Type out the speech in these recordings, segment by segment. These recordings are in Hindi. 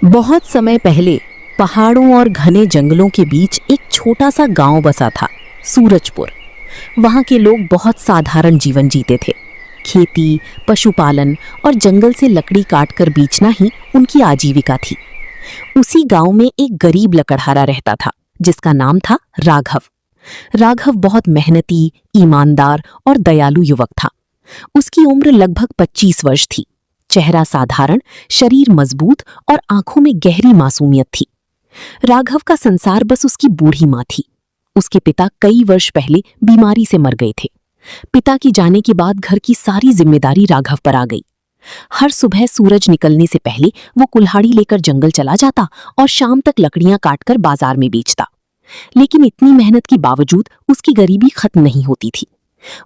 बहुत समय पहले पहाड़ों और घने जंगलों के बीच एक छोटा सा गांव बसा था, सूरजपुर। वहां के लोग बहुत साधारण जीवन जीते थे। खेती, पशुपालन और जंगल से लकड़ी काटकर बेचना ही उनकी आजीविका थी। उसी गांव में एक गरीब लकड़हारा रहता था, जिसका नाम था राघव। राघव बहुत मेहनती, ईमानदार और दयालु युवक था। उसकी उम्र लगभग 25 वर्ष थी। चेहरा साधारण, शरीर मजबूत और आंखों में गहरी मासूमियत थी। राघव का संसार बस उसकी बूढ़ी माँ थी। उसके पिता कई वर्ष पहले बीमारी से मर गए थे। पिता की जाने के बाद घर की सारी जिम्मेदारी राघव पर आ गई। हर सुबह सूरज निकलने से पहले वो कुल्हाड़ी लेकर जंगल चला जाता और शाम तक लकड़ियां काटकर बाजार में बेचता। लेकिन इतनी मेहनत के बावजूद उसकी गरीबी खत्म नहीं होती थी।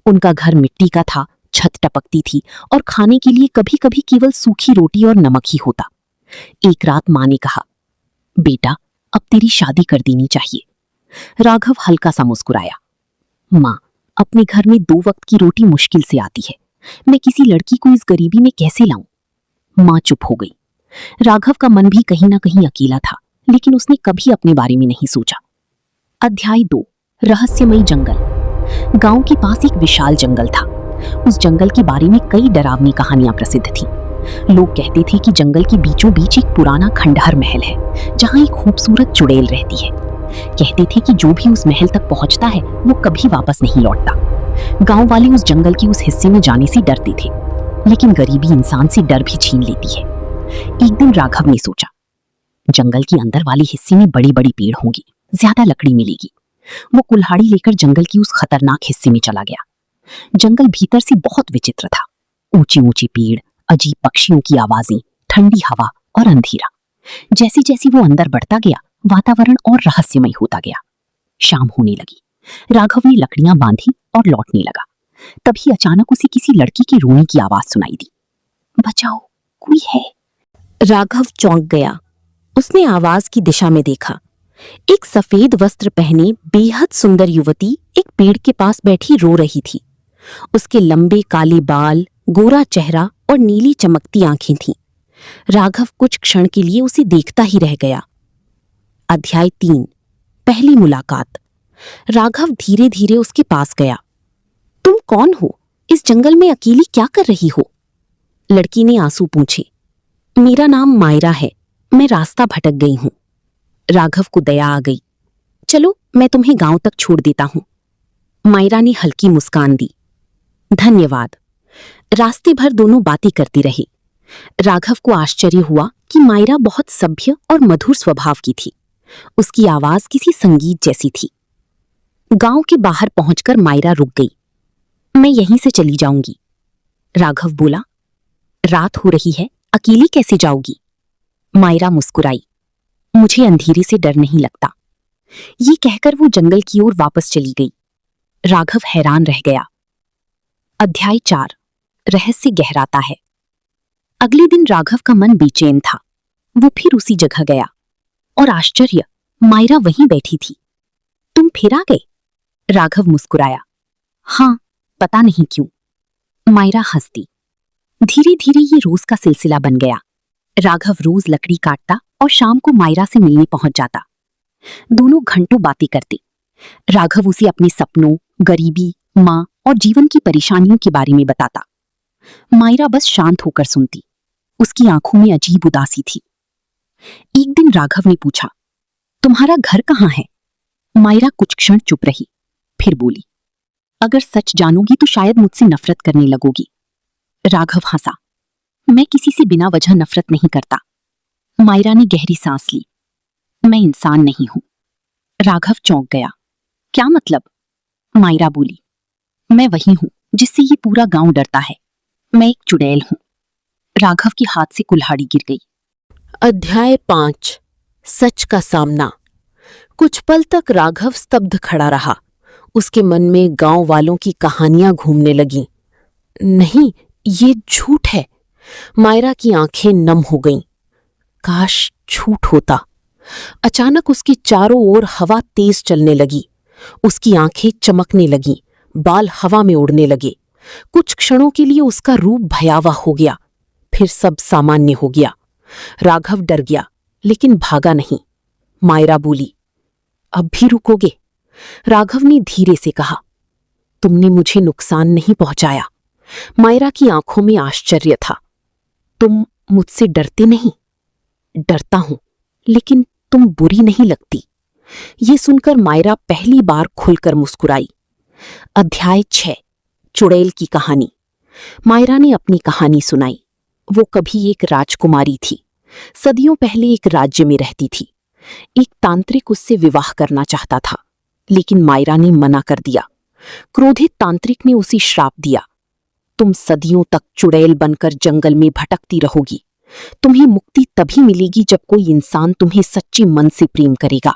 उनका घर मिट्टी का था, छत टपकती थी और खाने के लिए कभी कभी केवल सूखी रोटी और नमक ही होता। एक रात माँ ने कहा, बेटा, अब तेरी शादी कर देनी चाहिए। राघव हल्का सा मुस्कुराया। माँ, अपने घर में 2 वक्त की रोटी मुश्किल से आती है। मैं किसी लड़की को इस गरीबी में कैसे लाऊं? माँ चुप हो गई। राघव का मन भी कहीं ना कहीं अकेला था, लेकिन उसने कभी अपने बारे में नहीं सोचा। अध्याय 2, रहस्यमयी जंगल। गांव के पास एक विशाल जंगल था। उस जंगल के बारे में कई डरावनी कहानियां प्रसिद्ध थीं। लोग कहते थे कि जंगल के बीचों बीच एक पुराना खंडहर महल है, जहां एक खूबसूरत चुड़ैल रहती है। कहते थे कि जो भी उस महल तक पहुंचता है वो कभी वापस नहीं लौटता। गांव वाले उस जंगल के उस हिस्से में जाने से डरते थे, लेकिन गरीबी इंसान से डर भी छीन लेती है। एक दिन राघव ने सोचा, जंगल के अंदर वाले हिस्से में बड़ी बड़ी पेड़ होंगी, ज्यादा लकड़ी मिलेगी। वो कुल्हाड़ी लेकर जंगल की उस खतरनाक हिस्से में चला गया। जंगल भीतर से बहुत विचित्र था। ऊंचे ऊंचे पेड़, अजीब पक्षियों की आवाजें, ठंडी हवा और अंधेरा। जैसे जैसे वो अंदर बढ़ता गया, वातावरण और रहस्यमय होता गया। शाम होने लगी। राघव ने लकड़ियां बांधी और लौटने लगा। तभी अचानक उसे किसी लड़की के रोने की आवाज सुनाई दी। बचाओ, कोई है। राघव चौंक गया। उसने आवाज की दिशा में देखा। एक सफेद वस्त्र पहने बेहद सुंदर युवती एक पेड़ के पास बैठी रो रही थी। उसके लंबे काले बाल, गोरा चेहरा और नीली चमकती आंखें थीं। राघव कुछ क्षण के लिए उसे देखता ही रह गया। अध्याय 3, पहली मुलाकात। राघव धीरे धीरे उसके पास गया। तुम कौन हो? इस जंगल में अकेली क्या कर रही हो? लड़की ने आंसू पूछे। मेरा नाम मायरा है, मैं रास्ता भटक गई हूं। राघव को दया आ गई। चलो, मैं तुम्हें गांव तक छोड़ देता हूं। मायरा ने हल्की मुस्कान दी। धन्यवाद। रास्ते भर दोनों बातें करते रहे। राघव को आश्चर्य हुआ कि मायरा बहुत सभ्य और मधुर स्वभाव की थी। उसकी आवाज किसी संगीत जैसी थी। गांव के बाहर पहुंचकर मायरा रुक गई। मैं यहीं से चली जाऊंगी। राघव बोला। रात हो रही है, अकेली कैसे जाओगी? मायरा मुस्कुराई। मुझे अंधेरे से डर नहीं लगता। ये कहकर वो जंगल की ओर वापस चली गई। राघव हैरान रह गया। अध्याय 4, रहस्य गहराता है। अगले दिन राघव का मन बेचैन था। वो फिर उसी जगह गया और आश्चर्य, मायरा वहीं बैठी थी। तुम फिर आ गए? राघव मुस्कुराया। हाँ, पता नहीं क्यों। मायरा हंसती। धीरे धीरे ये रोज का सिलसिला बन गया। राघव रोज लकड़ी काटता और शाम को मायरा से मिलने पहुंच जाता। दोनों घंटों बातें करते। राघव उसे अपने सपनों, गरीबी, मां और जीवन की परेशानियों के बारे में बताता। मायरा बस शांत होकर सुनती। उसकी आंखों में अजीब उदासी थी। एक दिन राघव ने पूछा, तुम्हारा घर कहाँ है? मायरा कुछ क्षण चुप रही, फिर बोली, अगर सच जानोगी तो शायद मुझसे नफरत करने लगोगी। राघव हंसा। मैं किसी से बिना वजह नफरत नहीं करता। मायरा ने गहरी सांस ली। मैं इंसान नहीं हूं। राघव चौंक गया। क्या मतलब? मायरा बोली, मैं वही हूं जिससे ये पूरा गांव डरता है। मैं एक चुड़ैल हूं। राघव के हाथ से कुल्हाड़ी गिर गई। अध्याय 5, सच का सामना। कुछ पल तक राघव स्तब्ध खड़ा रहा। उसके मन में गांव वालों की कहानियां घूमने लगीं। नहीं, ये झूठ है। मायरा की आंखें नम हो गईं। काश झूठ होता। अचानक उसकी चारों ओर हवा तेज चलने लगी। उसकी आंखें चमकने लगीं, बाल हवा में उड़ने लगे। कुछ क्षणों के लिए उसका रूप भयावह हो गया, फिर सब सामान्य हो गया। राघव डर गया। लेकिन भागा नहीं। मायरा बोली, अब भी रुकोगे? राघव ने धीरे से कहा, तुमने मुझे नुकसान नहीं पहुंचाया। मायरा की आंखों में आश्चर्य था। तुम मुझसे डरते नहीं? डरता हूं, लेकिन तुम बुरी नहीं लगती। ये सुनकर मायरा पहली बार खुलकर मुस्कुराई। अध्याय 6, चुड़ैल की कहानी। मायरा ने अपनी कहानी सुनाई। वो कभी एक राजकुमारी थी। सदियों पहले एक राज्य में रहती थी। एक तांत्रिक उससे विवाह करना चाहता था, लेकिन मायरा ने मना कर दिया। क्रोधित तांत्रिक ने उसे श्राप दिया, तुम सदियों तक चुड़ैल बनकर जंगल में भटकती रहोगी। तुम्हें मुक्ति तभी मिलेगी जब कोई इंसान तुम्हें सच्चे मन से प्रेम करेगा।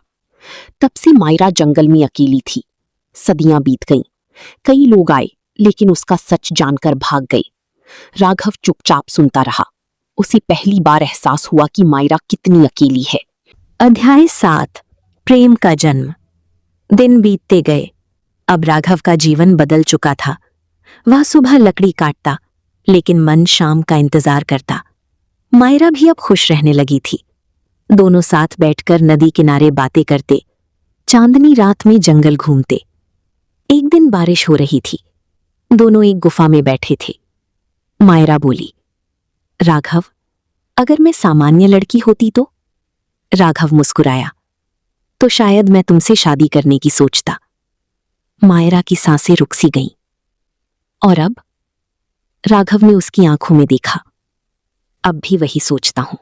तब से मायरा जंगल में अकेली थी। सदियां बीत गईं। कई लोग आए, लेकिन उसका सच जानकर भाग गए। राघव चुपचाप सुनता रहा। उसे पहली बार एहसास हुआ कि मायरा कितनी अकेली है। अध्याय 7, प्रेम का जन्म। दिन बीतते गए। अब राघव का जीवन बदल चुका था। वह सुबह लकड़ी काटता, लेकिन मन शाम का इंतजार करता। मायरा भी अब खुश रहने लगी थी। दोनों साथ बैठकर नदी किनारे बातें करते, चांदनी रात में जंगल घूमते। एक दिन बारिश हो रही थी। दोनों एक गुफा में बैठे थे। मायरा बोली, राघव, अगर मैं सामान्य लड़की होती तो? राघव मुस्कुराया, तो शायद मैं तुमसे शादी करने की सोचता। मायरा की सांसें रुक सी गईं। और अब? राघव ने उसकी आंखों में देखा। अब भी वही सोचता हूं।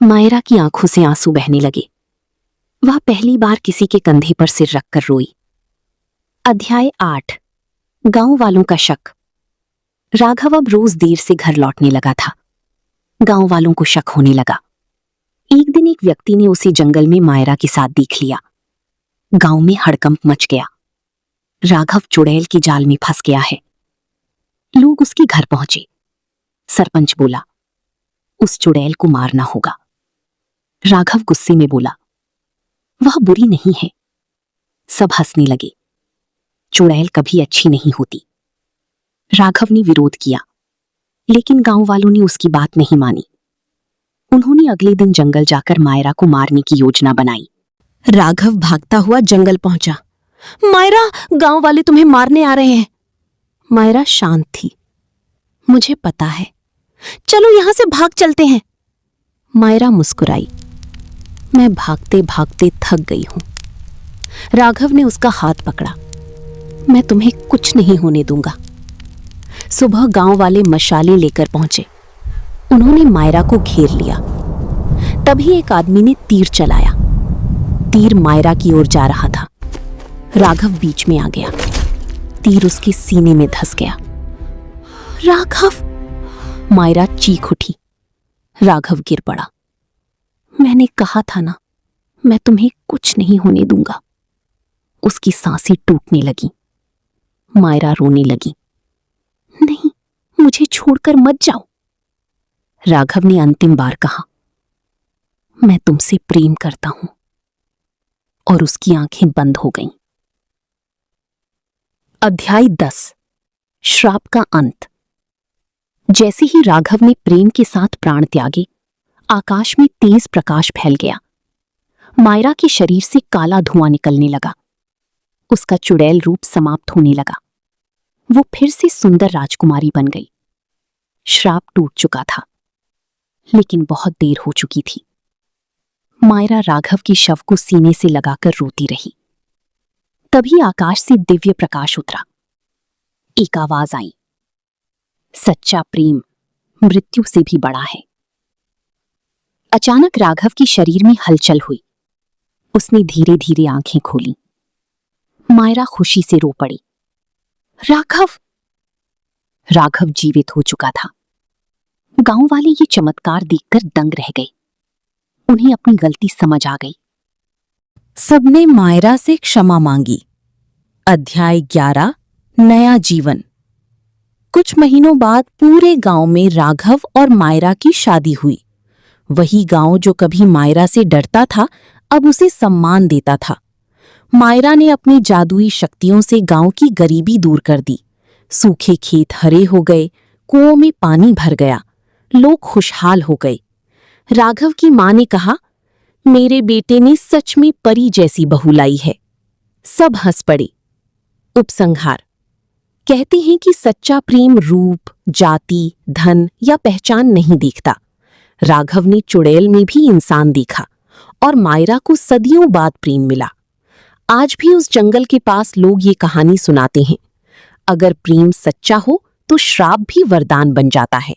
मायरा की आंखों से आंसू बहने लगे। वह पहली बार किसी के कंधे पर सिर रखकर रोई। अध्याय 8, गांव वालों का शक। राघव अब रोज देर से घर लौटने लगा था। गांव वालों को शक होने लगा। एक दिन एक व्यक्ति ने उसे जंगल में मायरा के साथ देख लिया। गांव में हड़कंप मच गया। राघव चुड़ैल के जाल में फंस गया है। लोग उसके घर पहुंचे। सरपंच बोला, उस चुड़ैल को मारना होगा। राघव गुस्से में बोला, वह बुरी नहीं है। सब हंसने लगे। चुड़ैल कभी अच्छी नहीं होती। राघव ने विरोध किया, लेकिन गांव वालों ने उसकी बात नहीं मानी। उन्होंने अगले दिन जंगल जाकर मायरा को मारने की योजना बनाई। राघव भागता हुआ जंगल पहुंचा। मायरा, गांव वाले तुम्हें मारने आ रहे हैं। मायरा शांत थी। मुझे पता है, चलो यहां से भाग चलते हैं। मायरा मुस्कुराई। मैं भागते भागते थक गई हूं। राघव ने उसका हाथ पकड़ा। मैं तुम्हें कुछ नहीं होने दूंगा। सुबह गांव वाले मशाले लेकर पहुंचे। उन्होंने मायरा को घेर लिया। तभी एक आदमी ने तीर चलाया। तीर मायरा की ओर जा रहा था। राघव बीच में आ गया। तीर उसके सीने में धंस गया। राघव! मायरा चीख उठी। राघव गिर पड़ा। मैंने कहा था ना, मैं तुम्हें कुछ नहीं होने दूंगा। उसकी सांसें टूटने लगी। मायरा रोने लगी। नहीं, मुझे छोड़कर मत जाओ। राघव ने अंतिम बार कहा, मैं तुमसे प्रेम करता हूं। और उसकी आंखें बंद हो गईं। अध्याय 10, श्राप का अंत। जैसे ही राघव ने प्रेम के साथ प्राण त्यागे, आकाश में तेज प्रकाश फैल गया। मायरा के शरीर से काला धुआं निकलने लगा। उसका चुड़ैल रूप समाप्त होने लगा। वो फिर से सुंदर राजकुमारी बन गई। श्राप टूट चुका था, लेकिन बहुत देर हो चुकी थी। मायरा राघव की शव को सीने से लगाकर रोती रही। तभी आकाश से दिव्य प्रकाश उतरा। एक आवाज आई, सच्चा प्रेम मृत्यु से भी बड़ा है। अचानक राघव की शरीर में हलचल हुई। उसने धीरे धीरे आंखें खोली। मायरा खुशी से रो पड़ी। राघव! राघव जीवित हो चुका था। गांव वाले ये चमत्कार देखकर दंग रह गए। उन्हें अपनी गलती समझ आ गई। सबने मायरा से क्षमा मांगी। अध्याय 11, नया जीवन। कुछ महीनों बाद पूरे गांव में राघव और मायरा की शादी हुई। वही गांव जो कभी मायरा से डरता था, अब उसे सम्मान देता था। मायरा ने अपनी जादुई शक्तियों से गांव की गरीबी दूर कर दी। सूखे खेत हरे हो गए, कुओं में पानी भर गया, लोग खुशहाल हो गए। राघव की मां ने कहा, मेरे बेटे ने सच में परी जैसी बहू लाई है। सब हंस पड़े। उपसंहार। कहते हैं कि सच्चा प्रेम रूप, जाति, धन या पहचान नहीं देखता। राघव ने चुड़ैल में भी इंसान देखा और मायरा को सदियों बाद प्रेम मिला। आज भी उस जंगल के पास लोग ये कहानी सुनाते हैं। अगर प्रेम सच्चा हो तो श्राप भी वरदान बन जाता है।